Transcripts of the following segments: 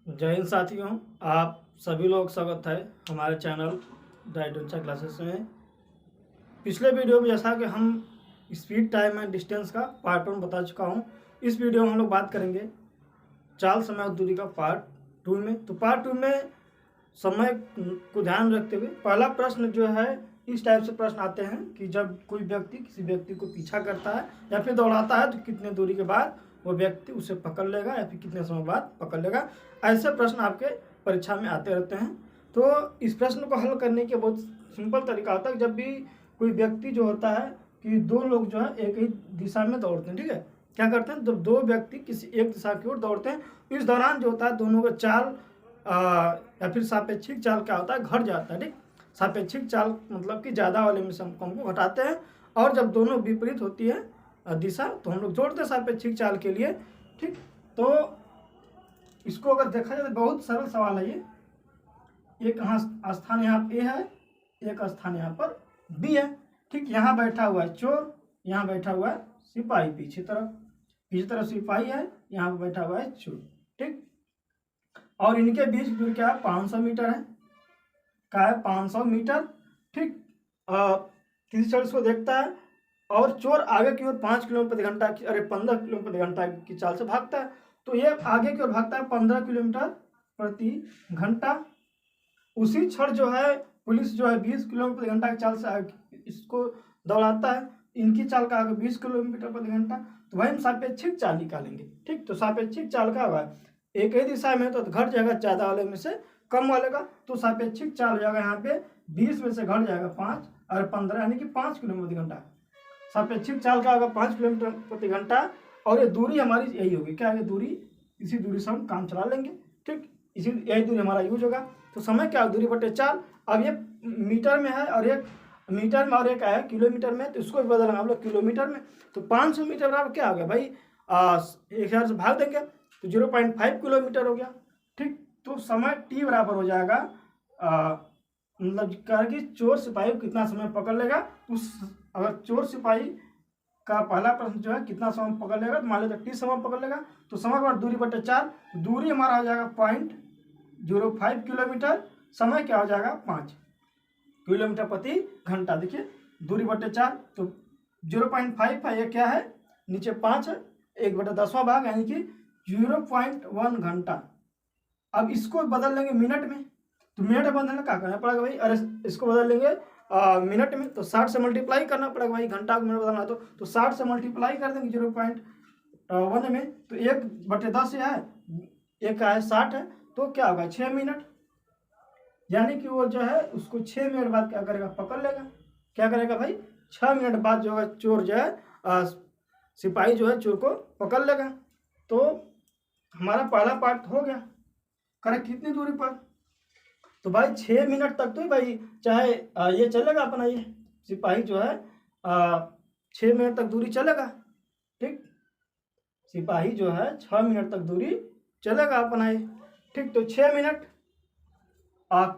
जय हिंद साथियों, आप सभी लोग स्वागत है हमारे चैनल द एडवेंचर क्लासेस में। पिछले वीडियो में जैसा कि हम स्पीड, टाइम एंड डिस्टेंस का पार्ट 1 बता चुका हूं। इस वीडियो में हम लोग बात करेंगे चाल, समय और दूरी का पार्ट 2 में। तो पार्ट 2 में समय को ध्यान रखते हुए पहला प्रश्न जो है, इस टाइप से प्रश्न आते हैं कि जब कोई व्यक्ति किसी व्यक्ति को पीछा करता है या फिर दौड़ाता है तो कितने दूरी के बाद वो व्यक्ति उसे पकड़ लेगा या फिर कितने समय बाद पकड़ लेगा। ऐसे प्रश्न आपके परीक्षा में आते रहते हैं। तो इस प्रश्न को हल करने के बहुत सिंपल तरीका होता है। जब भी कोई व्यक्ति जो होता है कि दो लोग जो है एक ही दिशा में दौड़ते हैं, ठीक है, क्या करते हैं, जब दो व्यक्ति किसी एक दिशा की ओर दौड़ते हैं, इस दौरान जो होता है दोनों का चाल या फिर सापेक्षिक चाल क्या होता है, घट जाता है। ठीक, सापेक्षिक चाल मतलब कि ज़्यादा वाले में से हमको घटाते हैं, और जब दोनों विपरीत होती है दिशा तो हम लोग जोड़ते हैं सापेक्षिक चाल के लिए। ठीक, तो इसको अगर देखा जाए तो बहुत सरल सवाल है ये। एक स्थान यहाँ ए है, एक स्थान यहाँ पर बी है। ठीक, यहाँ बैठा हुआ है चोर, यहाँ बैठा हुआ है सिपाही, पीछे तरफ सिपाही है, यहाँ पर बैठा हुआ है चोर। ठीक, और इनके बीच दूरी क्या है, 500 मीटर है। क्या है, 500 मीटर। ठीक, किसी चोर इसको देखता है और चोर आगे की ओर 5 किलोमीटर प्रति घंटा की 15 किलोमीटर प्रति घंटा की चाल से भागता है। तो ये आगे की ओर भागता है 15 किलोमीटर प्रति घंटा। उसी क्षण जो है पुलिस जो है 20 किलोमीटर प्रति घंटा की चाल से इसको दौड़ाता है। इनकी चाल का आगे 20 किलोमीटर प्रति घंटा। तो भाई हम सापेक्षिक चाल निकालेंगे। ठीक, तो सापेक्षिक चाल का होगा, एक ही दिशा में तो घट जाएगा ज़्यादा वाले में से कम वाले का। तो सापेक्षिक चाल हो जाएगा यहाँ पे 20 में से घट जाएगा 5 और 15 यानी कि 5 किलोमीटर प्रति घंटा। सापेक्षिक चाल का होगा 5 किलोमीटर प्रति घंटा। और ये दूरी हमारी यही होगी, क्या है दूरी, इसी दूरी से हम काम चला लेंगे। ठीक, इसी यही दूरी हमारा यूज होगा। तो समय क्या, दूरी बटे चाल। अब ये मीटर में है और एक मीटर में और एक है किलोमीटर में, तो इसको भी बदलना हम लोग किलोमीटर में। तो 500 मीटर बराबर क्या हो गया भाई, 1000 से भाग देंगे तो 0.5 किलोमीटर हो गया। ठीक, तो समय टी बराबर हो जाएगा मतलब कि चोर सिपाही को कितना समय पकड़ लेगा। उस अगर चोर सिपाही का पहला प्रश्न जो है कितना समय पकड़ लेगा, तो मान लीजिए टी समय पकड़ लेगा। तो समय के बाद दूरी बटे 4, दूरी हमारा हो जाएगा 0.05 किलोमीटर। समय क्या हो जाएगा 5 किलोमीटर प्रति घंटा। देखिए दूरी बटे 4 तो 0.5 है, ये क्या है नीचे 5 है, 1/10वां भाग यानी कि 0.1 घंटा। अब इसको बदल लेंगे मिनट में, तो मिनट में बदलना क्या करना पड़ेगा भाई, अरे इसको बदल लेंगे मिनट में, तो 60 से मल्टीप्लाई करना पड़ेगा भाई, घंटा को मिनट बदलना तो 60 से मल्टीप्लाई कर देंगे 0.1 में। तो 1/10 है, एक का है 60 है, तो क्या होगा 6 मिनट। यानी कि वो जो है उसको 6 मिनट बाद क्या करेगा, पकड़ लेगा। क्या करेगा भाई, 6 मिनट बाद जो है चोर जो है सिपाही जो है चोर को पकड़ लेगा। तो हमारा पहला पार्ट हो गया। करे कितनी दूरी पर, तो भाई 6 मिनट तक तो भाई चाहे ये चलेगा अपना, ये सिपाही जो है 6 मिनट तक दूरी चलेगा। ठीक, सिपाही जो है 6 मिनट तक दूरी चलेगा अपना ये। ठीक, तो 6 मिनट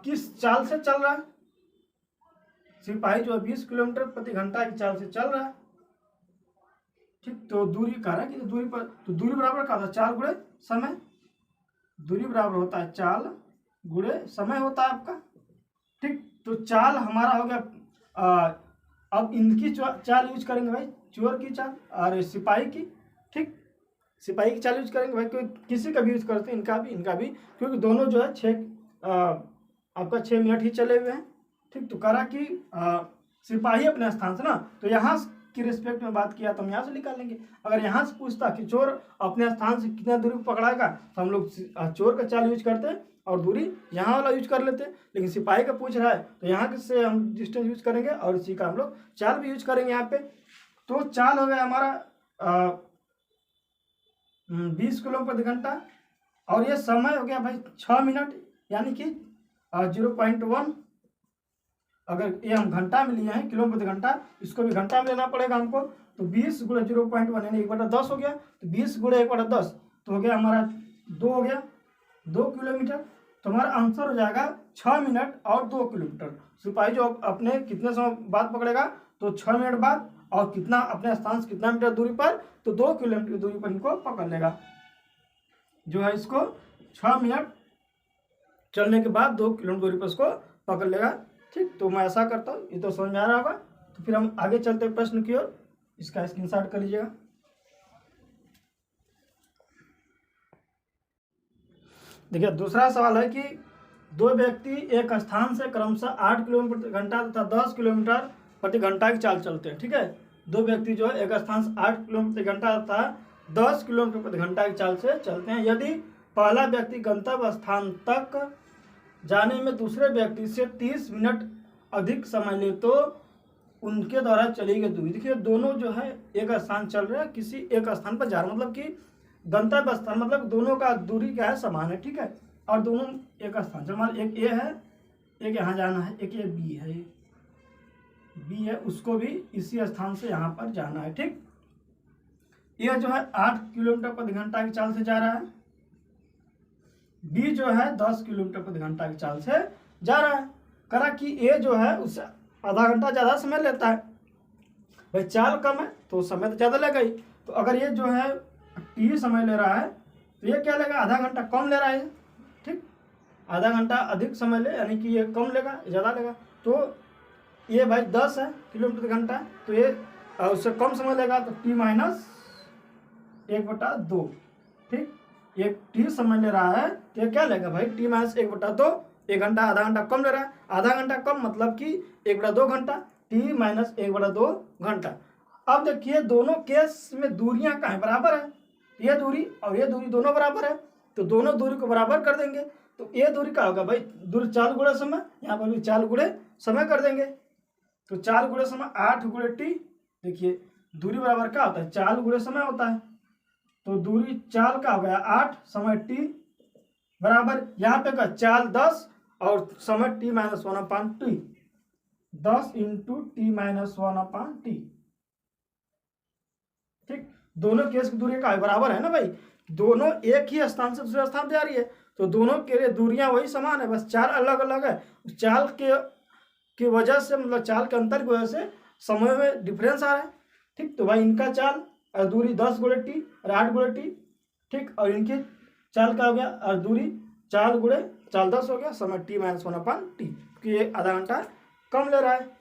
किस चाल से चल रहा है, सिपाही जो है 20 किलोमीटर प्रति घंटा की चाल से चल रहा है। ठीक, तो दूरी कह रहा है कि दूरी पर, तो दूरी बराबर क्या था, चाल गुणे समय। दूरी बराबर होता है चाल गुणे समय होता है आपका। ठीक, तो चाल हमारा हो गया। अब इनकी चाल यूज करेंगे भाई, चोर की चाल और सिपाही की। ठीक, सिपाही की चाल यूज करेंगे भाई, कोई किसी का भी यूज करते हैं, इनका भी क्योंकि दोनों जो है आपका 6 मिनट ही चले हुए हैं। ठीक, तो करा कि सिपाही अपने स्थान से ना, तो यहाँ की रिस्पेक्ट में बात किया तो हम यहाँ से निकाल लेंगे। अगर यहाँ से पूछता कि चोर अपने स्थान से कितना दूरी पकड़ाएगा, तो हम लोग चोर का चाल यूज करते हैं और दूरी यहाँ वाला यूज कर लेते हैं। लेकिन सिपाही का पूछ रहा है तो यहाँ से हम डिस्टेंस यूज करेंगे और इसी का हम लोग चाल भी यूज करेंगे यहाँ पे। तो चाल हो गया हमारा 20 किलोमीटर प्रति घंटा, और ये समय हो गया भाई 6 मिनट यानी कि 0.1। अगर ये हम घंटा में लिए हैं किलोमीटर प्रति घंटा, इसको भी घंटा में लेना पड़ेगा हमको। तो 20 गुणे 0.1 यानी 1/10 हो गया। तो 20 गुणे 1/10 तो हो गया हमारा 2 हो गया, 2 किलोमीटर। तो हमारा आंसर हो जाएगा 6 मिनट और 2 किलोमीटर। सिपाही जो अपने कितने समय बाद पकड़ेगा, तो 6 मिनट बाद, और कितना अपने स्थान से कितना मीटर दूरी पर, तो 2 किलोमीटर दूरी पर इनको पकड़ लेगा। जो है इसको 6 मिनट चलने के बाद 2 किलोमीटर दूरी पर उसको पकड़ लेगा। ठीक, तो मैं ऐसा करता हूँ, ये तो समझ में आ रहा होगा। तो फिर हम आगे चलते हैं प्रश्न की ओर, इसका स्क्रीनशॉट कर लीजिएगा। देखिए दूसरा सवाल है कि दो व्यक्ति एक स्थान से क्रमशः 8 किलोमीटर प्रति घंटा तथा 10 किलोमीटर प्रति घंटा की चाल चलते हैं। ठीक है, दो व्यक्ति जो है एक स्थान से 8 किलोमीटर प्रति घंटा तथा 10 किलोमीटर प्रति घंटा की चाल से चलते हैं। यदि पहला व्यक्ति गंतव्य स्थान तक जाने में दूसरे व्यक्ति से 30 मिनट अधिक समय ले तो उनके द्वारा चली गई दूरी। देखिए दोनों जो है एक स्थान चल रहे हैं, किसी एक स्थान पर जा रहे हैं, मतलब कि गंतव्य स्थान मतलब दोनों का दूरी क्या है, समान है। ठीक है, और दोनों एक स्थान चल, मान एक ए है, एक यहाँ जाना है, एक ये बी है, बी है, उसको भी इसी स्थान से यहाँ पर जाना है। ठीक, ये जो है 8 किलोमीटर प्रति घंटा की चाल से जा रहा है, बी जो है 10 किलोमीटर प्रति घंटा की चाल से जा रहा है। करा कि ए जो है उससे आधा घंटा ज़्यादा समय लेता है, भाई चाल कम है तो समय तो ज़्यादा लेगा ही। तो अगर ये जो है टी समय ले रहा है तो ये क्या लेगा, आधा घंटा कम ले रहा है। ठीक, आधा घंटा अधिक समय ले, यानी कि ये कम लेगा, ज़्यादा लेगा। तो ये भाई 10 है किलोमीटर प्रति घंटा, तो ये उससे कम समय लेगा, तो टी माइनस 1/2। ठीक, ये टी समय ले रहा है तो ये क्या लेगा भाई, टी माइनस 1/2, 1 घंटा आधा घंटा कम ले रहा है, आधा घंटा कम मतलब कि 1/2 घंटा, टी माइनस 1/2 घंटा। अब देखिए दोनों केस में दूरियां कहाँ बराबर है, ये दूरी और ये दूरी दोनों बराबर है, तो दोनों दूरी को बराबर कर देंगे। तो ये दूरी क्या होगा भाई, दूरी 4 गुणे समय, यहाँ पर भी 4 गुणे समय कर देंगे। तो 4 गुणे समय 8 गुणे टी, देखिए दूरी बराबर क्या होता है, 4 गुणे समय होता है। तो दूरी चाल का हो गया 8, समय टी बराबर, यहाँ पे का चाल 10 और समय T minus 1/t, 10 into T minus 1/t। ठीक, दोनों केस की दूरी का बराबर है ना भाई, दोनों एक ही स्थान से दूसरे स्थान जा रही है, तो दोनों के लिए दूरियां वही समान है, बस चाल अलग अलग है। चाल के वजह से, मतलब चाल के अंतर की वजह से समय में डिफरेंस आ रहा है। ठीक, तो भाई इनका चाल और दूरी 10 गुणे टी और 8 गुणे टी। ठीक, और इनकी चाल क्या हो गया, और दूरी 4 गुणे चाल 10 हो गया, समय टी माइनस 1/t, क्योंकि ये आधा घंटा कम ले रहा है।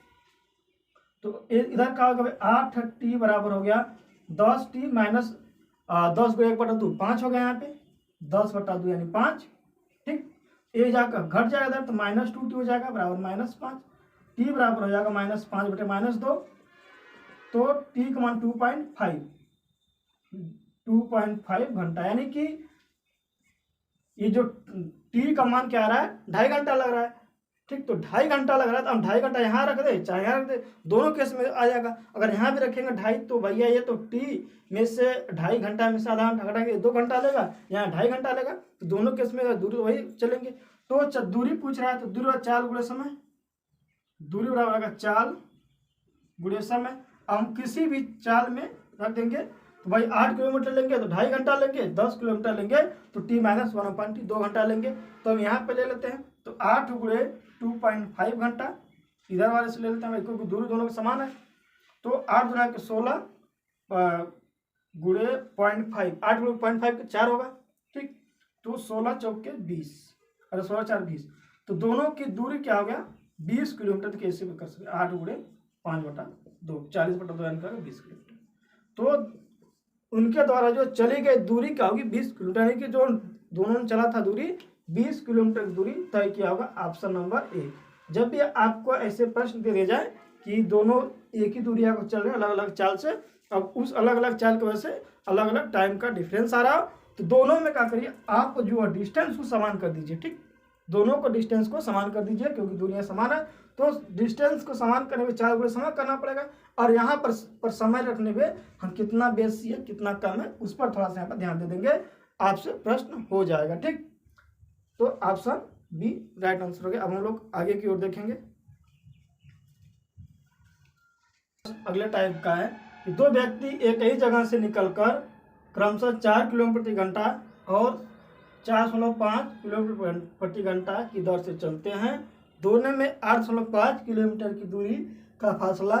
तो इधर क्या होगा भाई, 8t बराबर हो गया 10t माइनस 10 गुणे 1/2, 5 हो गया यहाँ पे, 10/2 यानी 5। ठीक, ये जाकर घट जाएगा इधर, तो -2t हो जाएगा बराबर -5, टी बराबर हो जाएगा -5/-2, तो टी का मान 2.5 घंटा, यानी कि ये जो टी का मान क्या आ रहा है, 2.5 घंटा लग रहा है। ठीक, तो 2.5 घंटा लग रहा है, तो हम 2.5 घंटा यहाँ रख दे चाहे यहाँ रख दे, दोनों केस में आ जाएगा। अगर यहाँ भी रखेंगे 2.5 तो भैया ये तो टी में से 2.5 घंटा में से आधा घंटा घटाएंगे 2 घंटा लेगा, यहाँ 2.5 घंटा लेगा, तो दोनों केस में दूरी वही चलेंगे। तो दूरी पूछ रहा है, तो दूरी 4 गुणे समय, दूरी बराबर होगा 4 गुणे समय। हम किसी भी चाल में रख देंगे, तो भाई 8 किलोमीटर लेंगे तो 2.5 घंटा लेंगे, 10 किलोमीटर लेंगे तो टी माइनस 1/t 2 घंटा लेंगे। तो हम यहाँ पे ले लेते हैं, तो 8 गुणे 2.5 घंटा, इधर वाले से ले लेते हैं क्योंकि दूरी दोनों के समान है। तो 8 गुणा के 16 गुणे 0.5, 8 गुणे 0.5 के 4 होगा। ठीक, तो 16 चौके 20, अरे 16 4 20, तो दोनों की दूरी क्या हो गया 20 किलोमीटर के, ऐसे भी कर सकते 8 गुणे 5/2, 40/2 यानी 20 किलोमीटर। तो उनके द्वारा जो चली गई दूरी क्या होगी 20 किलोमीटर, यानी कि जो दोनों ने चला था दूरी 20 किलोमीटर की दूरी तय किया होगा, ऑप्शन नंबर ए। जब भी आपको ऐसे प्रश्न दे दिए जाए कि दोनों एक ही दूरी को चल रहे हैं अलग अलग चाल से, अब उस अलग अलग चाल की वजह से अलग अलग टाइम का डिफरेंस आ रहा हो, तो दोनों में क्या करिए, आप जो डिस्टेंस को समान कर दीजिए। ठीक, दोनों को डिस्टेंस को समान कर दीजिए, क्योंकि दूरियां समान है, तो डिस्टेंस को समान करने में 4 गुणे समय करना पड़ेगा। और यहाँ पर समय रखने में हम कितना बेसी है कितना कम है उस पर थोड़ा सा यहाँ पर ध्यान दे देंगे, आपसे प्रश्न हो जाएगा। ठीक, तो ऑप्शन बी राइट आंसर हो गया। अब हम लोग आगे की ओर देखेंगे। अगले टाइप का है कि दो व्यक्ति एक ही जगह से निकलकर क्रमशः 4 किलोमीटर प्रति घंटा और 4.5 किलोमीटर प्रति घंटा की दर से चलते हैं। दोनों में 8.5 किलोमीटर की दूरी का फासला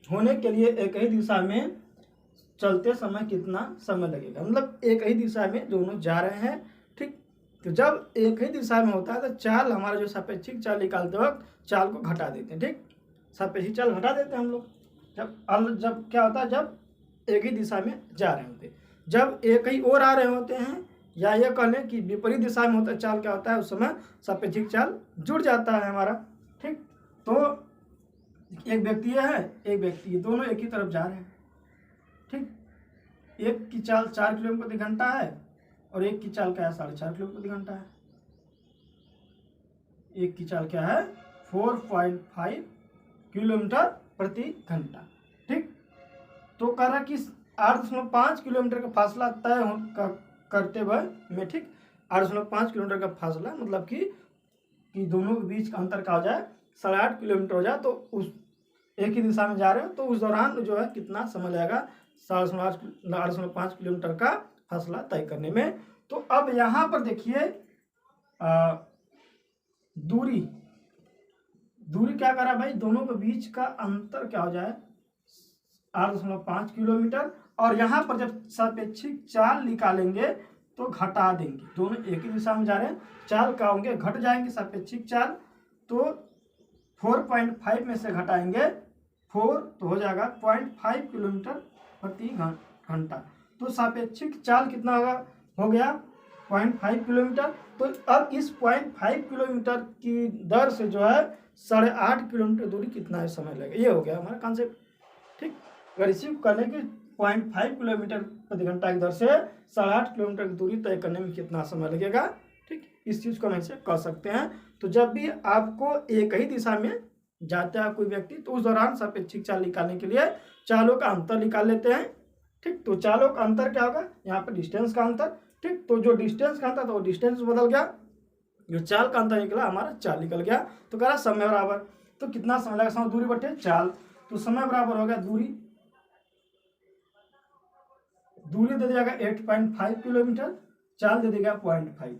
होने के लिए एक ही दिशा में चलते समय कितना समय लगेगा, मतलब एक ही दिशा में दोनों जा रहे हैं। ठीक, तो जब एक ही दिशा में होता है तो चाल हमारा जो सापेक्षिक चाल निकालते वक्त चाल को घटा देते हैं। ठीक, सापेक्षिक चाल घटा देते हैं हम लोग जब क्या होता है, जब एक ही दिशा में जा रहे होते हैं। जब एक ही ओर आ रहे होते हैं या ये कह लें कि विपरीत दिशा में होता है चाल, क्या होता है उस समय सापेक्षिक चाल जुड़ जाता है हमारा। ठीक, तो एक व्यक्ति है, एक व्यक्ति है, दोनों एक ही तरफ जा रहे हैं। ठीक, एक की चाल 4 किलोमीटर प्रति घंटा है और एक की चाल क्या है 4.5 किलोमीटर प्रति घंटा है। एक की चाल क्या है 4.5 किलोमीटर प्रति घंटा। ठीक, तो कह रहा कि 8.5 किलोमीटर का फासला तय करते हुए में, ठीक 8.5 किलोमीटर का फासला मतलब कि दोनों के बीच का अंतर का हो जाए 8.5 किलोमीटर हो जाए, तो उस एक ही दिशा में जा रहे हो तो उस दौरान जो है कितना समय लगेगा 8.5 किलोमीटर का फासला तय करने में। तो अब यहाँ पर देखिए दूरी क्या करा भाई, दोनों के बीच का अंतर क्या हो जाए 8.5 किलोमीटर, और यहाँ पर जब सापेक्षिक चाल निकालेंगे तो घटा देंगे, दोनों एक ही दिशा में जा रहे हैं, चाल का होंगे घट जाएंगे सापेक्षिक चाल, तो 4.5 में से घटाएंगे 4 तो हो जाएगा 0.5 किलोमीटर प्रति घंटा। तो सापेक्षिक चाल कितना होगा, हो गया 0.5 किलोमीटर। तो अब इस 0.5 किलोमीटर की दर से जो है 8.5 किलोमीटर दूरी कितना है समय लगेगा, ये हो गया हमारा कॉन्सेप्ट। ठीक, अगर रिसीव करने की 0.5 किलोमीटर प्रति घंटा की दर से 8.5 किलोमीटर की दूरी तय करने में कितना समय लगेगा। ठीक, इस चीज़ को हम ऐसे कर सकते हैं। तो जब भी आपको एक ही दिशा में जाता है कोई व्यक्ति, तो उस दौरान सापेक्षिक चाल निकालने के लिए चालों का अंतर निकाल लेते हैं। ठीक, तो चालों का अंतर क्या होगा, यहाँ पर डिस्टेंस का अंतर। ठीक, तो जो डिस्टेंस का अंतर था वो डिस्टेंस बदल गया, जो चाल का अंतर निकला हमारा चाल निकल गया। तो कह रहा समय बराबर, तो कितना समय लगा, समय दूरी बटे चाल, तो समय बराबर हो गया दूरी दे दिया 8.5 किलोमीटर, चाल दे देगा 0.5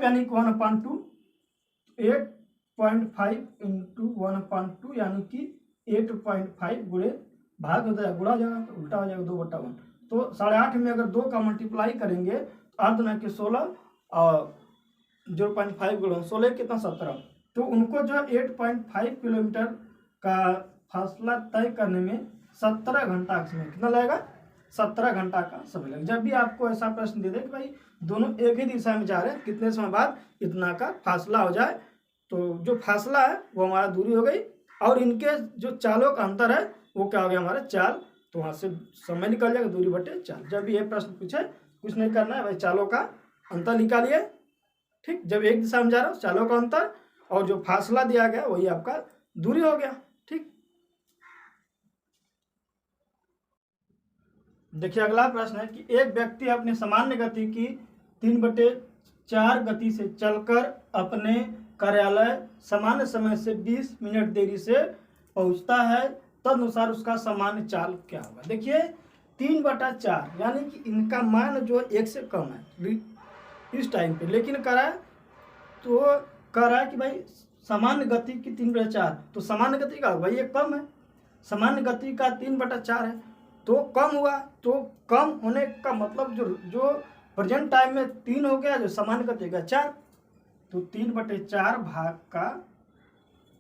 यानी 1/2, 8.5 इंटू 1/2 यानी कि 8.5 गुणे भाग होता है, गुणा जाएगा तो उल्टा हो जाएगा 2/1। तो 8.5 में अगर 2 का मल्टीप्लाई करेंगे तो अर्ध में कि 16 और 0.5 गुणा 16 कितना 17। तो उनको जो 8.5 किलोमीटर का फासला तय करने में 17 घंटा का समय कितना लगेगा, 17 घंटा का समय लगेगा। जब भी आपको ऐसा प्रश्न दे दे कि भाई दोनों एक ही दिशा में जा रहे हैं, कितने समय बाद इतना का फासला हो जाए, तो जो फासला है वो हमारा दूरी हो गई, और इनके जो चालों का अंतर है वो क्या हो गया हमारा चाल। तो वहाँ से समय निकल जाएगा दूरी बटे चाल। जब भी ये प्रश्न पूछे कुछ नहीं करना है भाई, चालों का अंतर निकालिए। ठीक, जब एक दिशा में जा रहा हो चालों का अंतर, और जो फासला दिया गया वही आपका दूरी हो गया। ठीक, देखिए अगला प्रश्न है कि एक व्यक्ति अपने सामान्य गति की 3/4 गति से चलकर अपने कार्यालय सामान्य समय से 20 मिनट देरी से पहुंचता है, तदनुसार उसका सामान्य चाल क्या होगा। देखिए 3/4 यानी कि इनका मान जो 1 से कम है इस टाइम पे, लेकिन कह रहा है कि भाई सामान्य गति की 3/4, तो सामान्य गति का भाई ये कम है, सामान्य गति का 3/4 है तो कम हुआ। तो कम होने का मतलब जो प्रेजेंट टाइम में 3 हो गया, जो सामान्य गति का 4, तो 3/4 भाग का,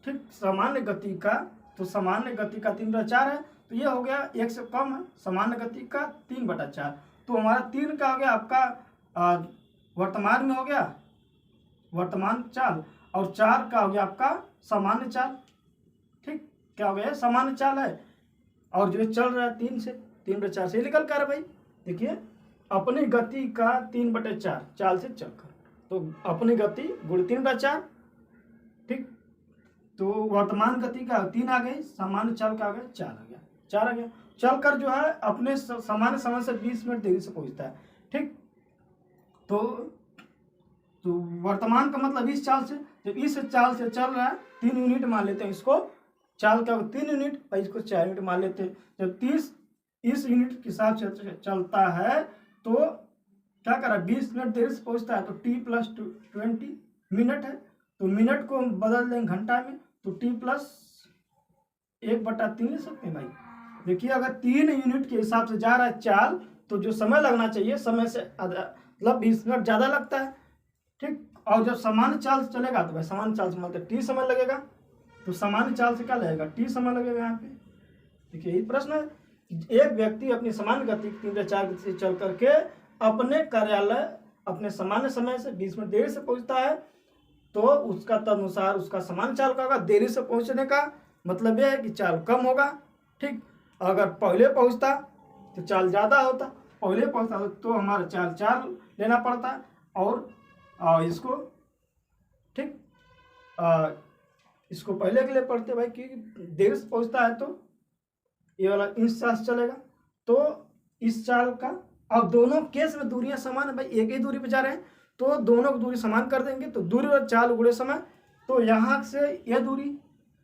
ठीक सामान्य गति का, तो सामान्य गति का 3/4 है, तो ये हो गया 1 से कम है, सामान्य गति का 3/4। तो हमारा 3 का हो गया आपका वर्तमान में हो गया वर्तमान चाल, और 4 का हो गया आपका सामान्य चाल। ठीक, क्या हो गया सामान्य चाल है, और जो चल रहा है 3/4 से निकल कर भाई। देखिए अपनी गति का 3/4 चाल से चलकर, तो अपनी गति गुण 3/4। ठीक, तो वर्तमान गति का 3 आ गई, सामान्य चाल का आ गया 4 आ गया, 4 आ गया। चलकर जो है अपने सामान्य समय से 20 मिनट देरी से पहुंचता है। ठीक, तो वर्तमान का मतलब इस चाल से, जब इस चाल से चल रहा है 3 यूनिट मान लेते हैं इसको, चाल का 3 यूनिट और इसको 4 यूनिट मान लेते हैं। जब 30 इस यूनिट के हिसाब से चलता है तो क्या करा 20 मिनट देर से पहुंचता है, तो t + 20 मिनट है, तो मिनट को बदल देंगे घंटा में, तो t + 1/3 ले सकते हैं भाई। देखिए अगर 3 यूनिट के हिसाब से जा रहा है चाल, तो जो समय लगना चाहिए समय से मतलब 20 मिनट ज़्यादा लगता है। ठीक, और जब सामान्य चाल से चलेगा तो भाई सामान्य चाल से मतलब टी समय लगेगा, तो सामान्य चाल से क्या लगेगा, टी समय लगेगा यहाँ पे। देखिए यही प्रश्न है, एक व्यक्ति अपनी सामान्य गति 3/4 गति से चल करके अपने कार्यालय अपने सामान्य समय से 20 मिनट देरी से पहुंचता है, तो उसका तदनुसार उसका सामान्य चाल का होगा। देरी से पहुंचने का मतलब यह है कि चाल कम होगा। ठीक, अगर पहले पहुंचता तो चाल ज़्यादा होता, पहले पहुंचता तो हमारा चाल 4 लेना पड़ता है। और इसको ठीक इसको पहले के लिए पढ़ते भाई कि देर से पहुंचता है तो ये वाला इंच चाल से चलेगा, तो इस चाल का। अब दोनों केस में दूरियां समान है भाई, एक ही दूरी पे जा रहे हैं तो दोनों की दूरी समान कर देंगे, तो दूरी और चाल गुणे समय। तो यहाँ से यह दूरी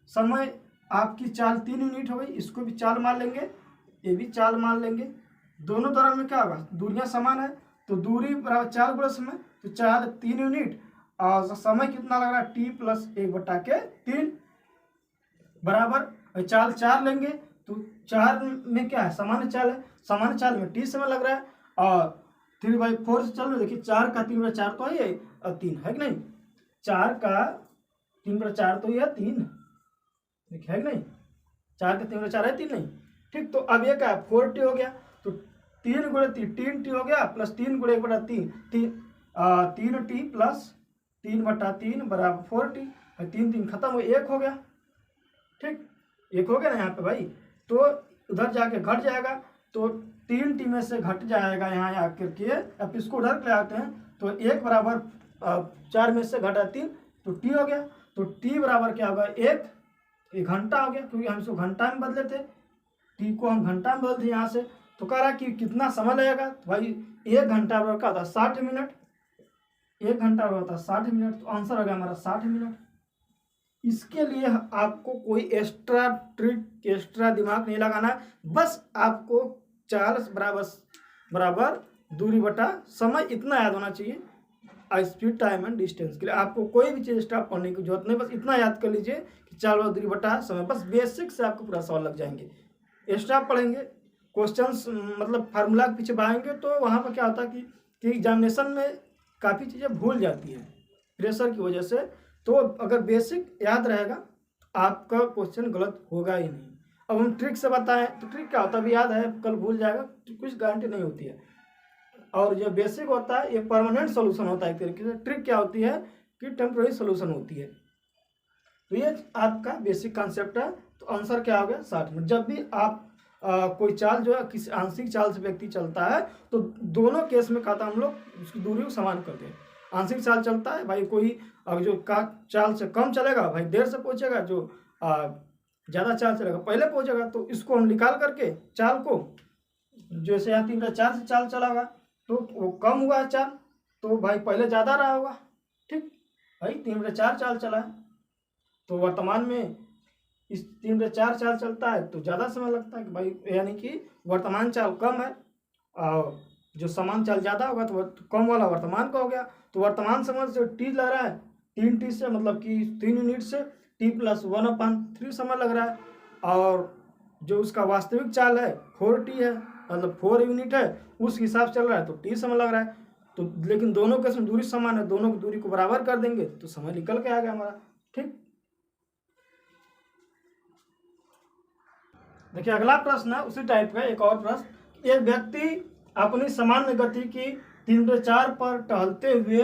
समय आपकी चाल 3 यूनिट हो गई, इसको भी चाल मान लेंगे, ये भी चाल मान लेंगे। दोनों तरफ में क्या होगा, दूरियां समान है तो दूरी बराबर चाल गुणे समय, तो चाल 3 यूनिट और समय कितना लग रहा है टी प्लस 1/3 बराबर चाल 4 लेंगे, तो 4 में क्या है सामान्य चाल है, सामान्य चाल में टी समय लग रहा है और 3/4 से चल रहे। देखिए 4 का 3/4 तो है और 3 है कि नहीं, 4 का 3/4 तो यह 3 देखिए है कि नहीं, 4 का 3/4 है 3 नहीं। ठीक, तो अब ये क्या है 4t हो गया, तो 3 गुणे 3t हो गया प्लस 3 गुणे 1/3 3t प्लस 3/3 बराबर 4t। 3 3 खत्म हो 1 हो गया। ठीक, 1 हो गया ना यहाँ पे भाई, तो उधर जाके घट जाएगा, तो 3t में से घट जाएगा यहाँ आकर के। अब इसको उधर ले आते हैं तो 1 बराबर 4 में से घटा 3 तो t हो गया, तो t बराबर क्या होगा 1 घंटा हो गया, क्योंकि हम इसको घंटा में बदले थे, t को हम घंटा में बदलते यहाँ से। तो कह रहा कि कितना समय लगेगा, तो भाई 1 घंटा बराबर क्या होता है 60 मिनट, 1 घंटा होता है 60 मिनट, तो आंसर हो गया हमारा 60 मिनट। इसके लिए आपको कोई एक्स्ट्रा ट्रिक एक्स्ट्रा दिमाग नहीं लगाना है, बस आपको चाल बराबर दूरी बटा समय इतना याद होना चाहिए। स्पीड टाइम एंड डिस्टेंस के लिए आपको कोई भी चीज़ एक्स्ट्रा पढ़ने की जरूरत नहीं, बस इतना याद कर लीजिए कि चाल बराबर दूरी बटा समय, बस बेसिक से आपको पूरा सवाल लग जाएंगे। एक्स्ट्रा पढ़ेंगे क्वेश्चंस मतलब फार्मूला के पीछे बढ़ाएंगे तो वहाँ पर क्या होता है कि एग्जामिनेशन में काफ़ी चीज़ें भूल जाती हैं प्रेशर की वजह से। तो अगर बेसिक याद रहेगा तो आपका क्वेश्चन गलत होगा ही नहीं। अब हम ट्रिक से बताएं तो ट्रिक क्या होता है, अभी याद है कल भूल जाएगा तो कुछ गारंटी नहीं होती है। और जो बेसिक होता है ये परमानेंट सोल्यूशन होता है एक तरीके से। ट्रिक क्या होती है कि टेम्प्रेरी सोल्यूशन होती है। तो ये आपका बेसिक कॉन्सेप्ट है। तो आंसर क्या हो गया 60 मिनट। जब भी आप कोई चाल जो है किसी आंशिक चाल से व्यक्ति चलता है तो दोनों केस में कहता हम लोग उसकी दूरी को समान करते हैं। आंशिक चाल चलता है भाई, कोई जो का चाल से कम चलेगा भाई देर से पहुंचेगा, जो ज़्यादा चाल चलेगा पहले पहुंचेगा। तो इसको हम निकाल करके चाल को, जैसे यहाँ 3/4 से चाल चलागा तो वो कम हुआ है चाल, तो भाई पहले ज़्यादा रहा होगा। ठीक भाई 3/4 चाल चला है, तो वर्तमान में इस 3/4 चाल चलता है तो ज़्यादा समय लगता है कि भाई, यानी कि वर्तमान चाल कम है और जो समान चाल ज़्यादा होगा तो कम वाला वर्तमान का हो गया। तो वर्तमान समय से टी लग रहा है 3t से, मतलब कि 3 यूनिट से t प्लस 1/3 समय लग रहा है, और जो उसका वास्तविक चाल है 4t है, मतलब 4 यूनिट है, उस हिसाब से चल रहा है तो t समय लग रहा है। तो लेकिन दोनों के दूरी समान है, दोनों की दूरी को बराबर कर देंगे तो समय निकल के आ गया हमारा। ठीक, देखिए अगला प्रश्न है उसी टाइप का एक और प्रश्न। एक व्यक्ति अपनी सामान्य गति की 3/4 पर टहलते हुए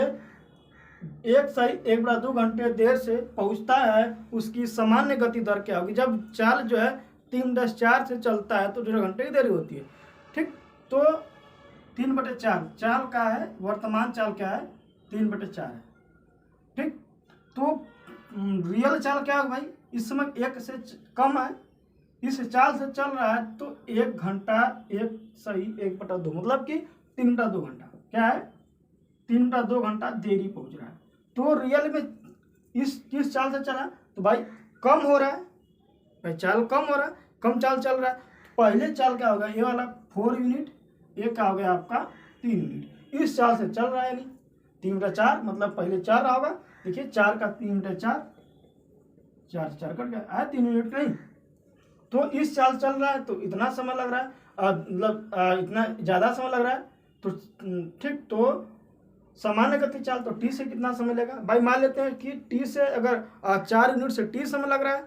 1/2 घंटे देर से पहुंचता है, उसकी सामान्य गति दर क्या होगी। जब चाल जो है 3/4 से चलता है तो 1.5 घंटे की देरी होती है। ठीक, तो 3/4 चाल का है, वर्तमान चाल क्या है 3/4 है। ठीक, तो रियल चाल क्या है भाई, इस समय 1 से कम है, इस चाल से चल रहा है तो 1 घंटा 1/2 मतलब कि 3/2 घंटा क्या है 3/2 घंटा देरी पहुंच रहा है। तो रियल में इस किस चाल से चला तो भाई कम हो रहा है, भाई चाल कम हो रहा है, कम चाल चल रहा है। तो पहले चाल क्या होगा, ये वाला 4 यूनिट, ये क्या हो गया आपका 3 यूनिट, इस चाल से चल रहा है, यानी 3/4 मतलब पहले 4 रहा होगा। देखिए 4 का 3/4 4 से 4 कट गया, आया 3 यूनिट नहीं। तो इस चाल चल रहा है तो इतना समय लग रहा है, मतलब इतना ज़्यादा समय लग रहा है। तो ठीक, तो सामान्य गति चाल तो टी से कितना समय लेगा भाई, मान लेते हैं कि टी से अगर 4 यूनिट से टी समय लग रहा है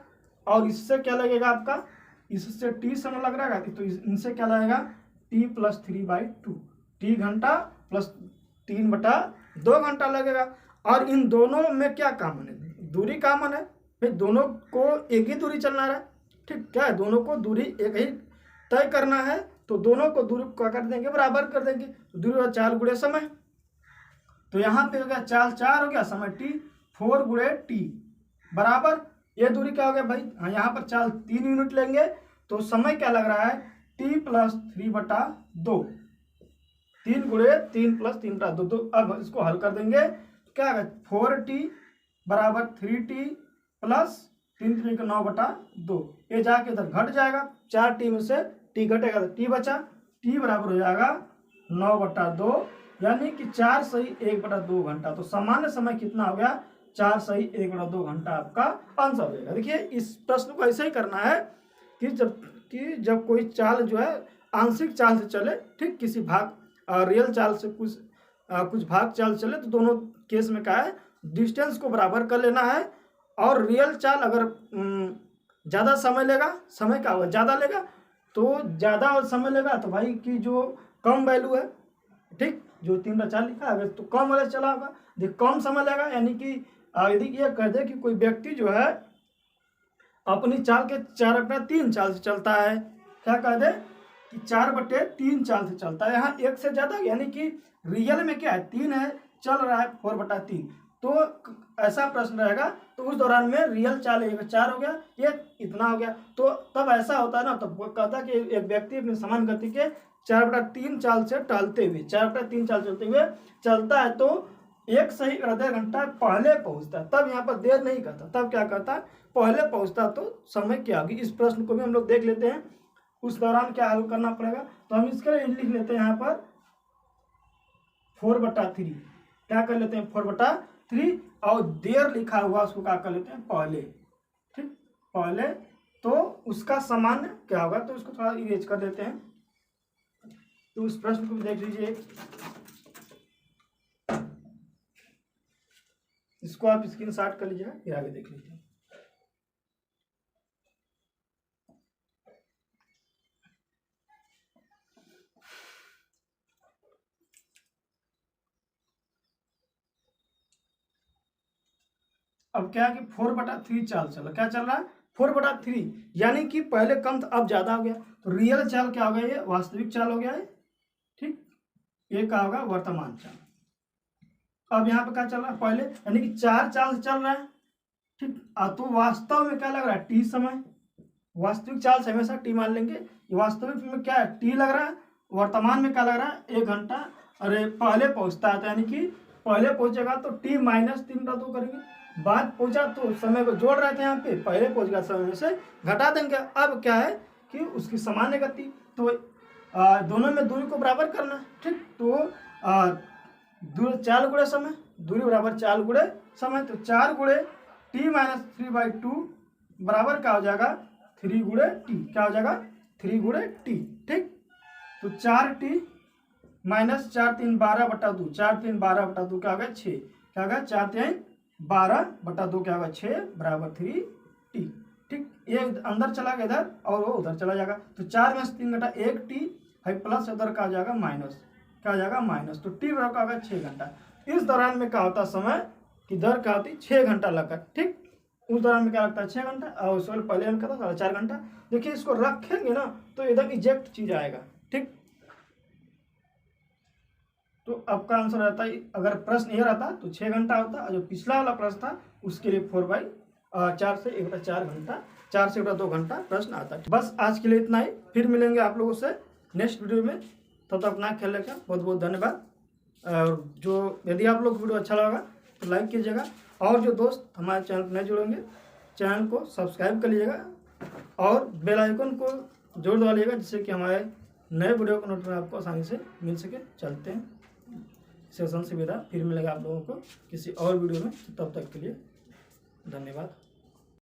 और इससे क्या लगेगा आपका, इससे टी समय लग रहा है, तो इनसे क्या लगेगा टी प्लस 3/2, टी घंटा प्लस 3/2 घंटा लगेगा। और इन दोनों में क्या कॉमन है, दूरी कॉमन है, फिर दोनों को एक ही दूरी चलना है, ठीक, क्या है, दोनों को दूरी एक ही तय करना है, तो दोनों को दूरी क्या कर देंगे, बराबर कर देंगे, तो दूरी 4 गुणे समय, तो यहाँ पे हो गया 4 4 हो गया समय टी, 4 गुणे टी बराबर, ये दूरी क्या हो गया भाई, हाँ यहाँ पर 4 3 यूनिट लेंगे तो समय क्या लग रहा है टी प्लस 3/2, 3 गुणे 3 प्लस 3/2, तो अब इसको हल कर देंगे तो क्या होगा 4t बराबर 3t प्लस 3 3 का 9/2, ये जाके इधर घट जाएगा, 4t में से t घटेगा तो t बचा, t बराबर हो जाएगा 9/2, यानी कि 4 सही 1/2 घंटा। तो सामान्य समय कितना हो गया 4 सही 1/2 घंटा आपका आंसर हो जाएगा। देखिए इस प्रश्न को ऐसे ही करना है कि जब कोई चाल जो है आंशिक चाल से चले, ठीक, किसी भाग रियल चाल से कुछ भाग चाल चले, तो दोनों केस में क्या है डिस्टेंस को बराबर कर लेना है। और रियल चाल अगर ज़्यादा समय लेगा, समय क्या होगा ज़्यादा लेगा, तो ज़्यादा समय लेगा तो भाई की जो कम वैल्यू है, ठीक, जो 3/4 लिखा है तो कम वाला चला होगा, देख कम समय लेगा, यानी कि यदि ये कह दे कि कोई व्यक्ति जो है अपनी चाल के 4/3 चाल से चलता है, क्या कह दे कि 4/3 चाल से चलता है, यहाँ 1 से ज़्यादा, यानी कि रियल में क्या है 3 है, चल रहा है 4/3, तो ऐसा प्रश्न रहेगा, तो उस दौरान में रियल चाल 4 हो गया, ये इतना हो गया, तो तब ऐसा होता है ना, तब कहता है कि एक व्यक्ति अपनी समान गति के 4/3 चाल से टहलते हुए 4/3 चाल चलते हुए चलता है, तो 1 सही 1.5 घंटा पहले पहुंचता है, तब यहाँ पर देर नहीं करता, तब क्या करता है पहले पहुंचता, तो समय क्या होगी, इस प्रश्न को भी हम लोग देख लेते हैं, उस दौरान क्या हल करना पड़ेगा, तो हम इसके लिए लिख लेते हैं यहाँ पर 4/3, क्या कर लेते हैं 4/3, और देर लिखा हुआ उसको क्या कर लेते हैं पहले, ठीक, पहले, तो उसका सामान्य क्या होगा, तो उसको थोड़ा इरेज कर देते हैं, तो उस प्रश्न को भी देख लीजिए, इसको आप स्क्रीनशॉट कर लीजिएगा, फिर आगे देख लीजिए। अब क्या है कि 4/3 चाल चला, क्या चल रहा है 4/3, यानी कि पहले कम था अब ज्यादा हो गया, तो रियल चाल क्या हो गया, ये वास्तविक चाल हो गया है, ठीक, ये क्या होगा वर्तमान चाल। अब यहाँ पे क्या चल रहा है पहले, यानी कि 4 चाल से चल रहा है, ठीक, तो वास्तव में क्या लग रहा है टी समय, वास्तविक चाल से हमेशा टी मान लेंगे, वास्तविक में क्या है टी लग रहा है, वर्तमान में क्या लग रहा है 1 घंटा, अरे पहले पहुंचता है, यानी कि पहले पहुंचेगा तो टी माइनस 3/2 करेंगे, बाद पहुंचा तो समय को जोड़ रहे थे, यहाँ पे पहले पहुंच गया समय में से घटा देंगे। अब क्या है कि उसकी सामान्य गति, तो दोनों में दूरी को बराबर करना है, ठीक, तो 4 गुणे समय, दूरी बराबर 4 गुणे समय, तो 4 गुणे टी माइनस 3/2 बराबर क्या हो जाएगा 3 गुणे टी, क्या हो जाएगा 3 गुणे टी, ठीक, तो 4t माइनस 4 3 12/2, 4 3 12/2 क्या होगा 6, क्या होगा 4 3 12/2 क्या होगा 6 बराबर 3t, ठीक, ये अंदर चला गया इधर और वो उधर चला जाएगा, तो 4 में से 3 घटा 1t है प्लस, उधर का आ जाएगा माइनस, क्या आ जाएगा माइनस, तो टी बराबर का होगा 6 घंटा। इस दौरान में क्या होता है समय की दर क्या होती 6 घंटा लगता, ठीक, उस दौरान में क्या लगता है 6 घंटा, और उसके पहले हम कहता 4.5 घंटा। देखिए इसको रखेंगे ना तो एकदम इजेक्ट चीज आएगा, ठीक, तो आपका आंसर रहता है, अगर प्रश्न ये रहता तो 6 घंटा होता, और जो पिछला वाला प्रश्न था उसके लिए 4/4 से 1/4 घंटा, 4 से 1/2 घंटा प्रश्न आता। बस आज के लिए इतना ही, फिर मिलेंगे आप लोगों से नेक्स्ट वीडियो में, तब तक अपना ख्याल रखा, बहुत बहुत धन्यवाद। जो यदि आप लोग को वीडियो अच्छा लगा तो लाइक कीजिएगा, और जो दोस्त हमारे चैनल पर नहीं जुड़ेंगे चैनल को सब्सक्राइब कर लीजिएगा, और बेल आइकन को जोड़ दबा लीजिएगा, जिससे कि हमारे नए वीडियो का नोटिफिकेशन आपको आसानी से मिल सके। चलते हैं सेशन से विदा, फिर मिलेगा आप लोगों को किसी और वीडियो में, तब तक के लिए धन्यवाद।